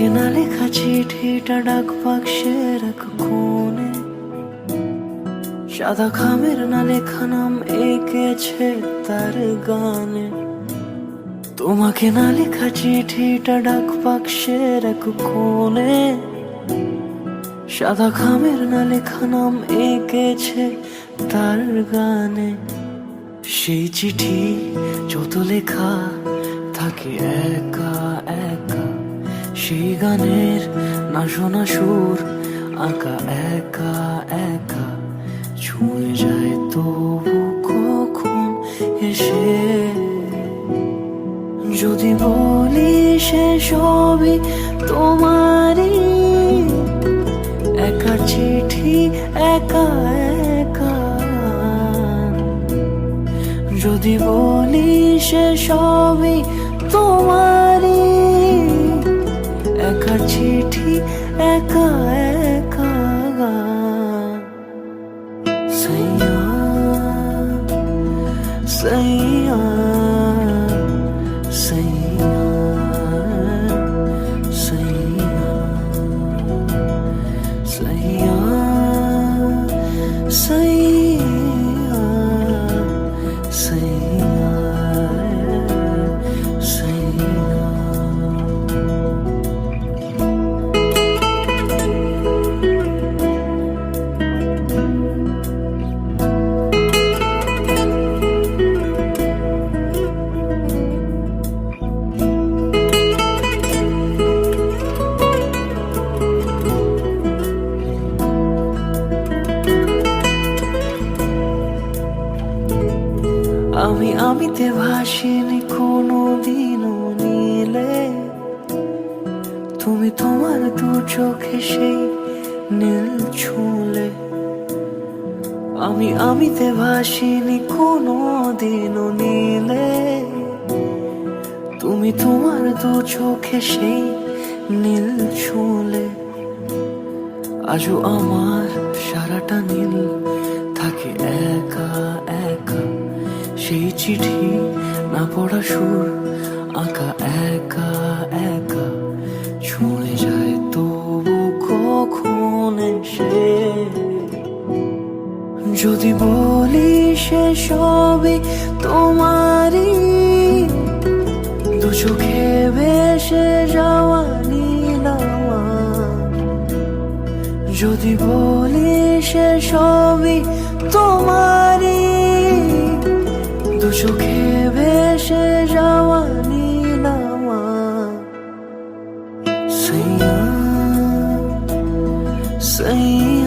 তোমাকে না লেখা চিঠিটা ডাক বাক্সের এক কোণে, সাদা খামের না লেখা নাম এঁকেছে তার গানে। তোমাকে না লেখা চিঠিটা ডাক বাক্সের এক কোণে, সাদা খামের না লেখা নাম এঁকেছে তার গানে। সেই চিঠি যত লেখা থাকে একা একা, সেই গানের না শোনা সুর আঁকা একা একা, ছুঁয়ে যায় তবু কখন এসে। যদি বলি সে সবই তোমারই, একা চিঠি একা একা। যদি বলি সে সবই তোমারই, একা চিঠি একা একা। সাইয়া সাইয়া সাইয়া সাইয়া সাইয়া সাইয়া সাইয়া সাইয়া। আমিতে ভাসিনি কোনো দিনও নীলে, তুমি তোমার দু চোখে সেই নীল ছুঁলে। আমিতে ভাসিনি কোনো দিনও নীলে, তুমি তোমার দু চোখে সেই নীল ছুঁলে। আজও আমার সারাটা নীল থাকে একা একা, সেই চিঠি না পড়া সুর আঁকা একা একা, ছুঁয়ে যায় তবু কখন এসে। যদি বলি সে সবই তোমারই, দু চোখে ভেসে যাওয়া নীলামা। যদি বলি সে সবই তোমারই, দু চোখে ভেসে যাওয়া নীলামা। সাইয়া সাইয়া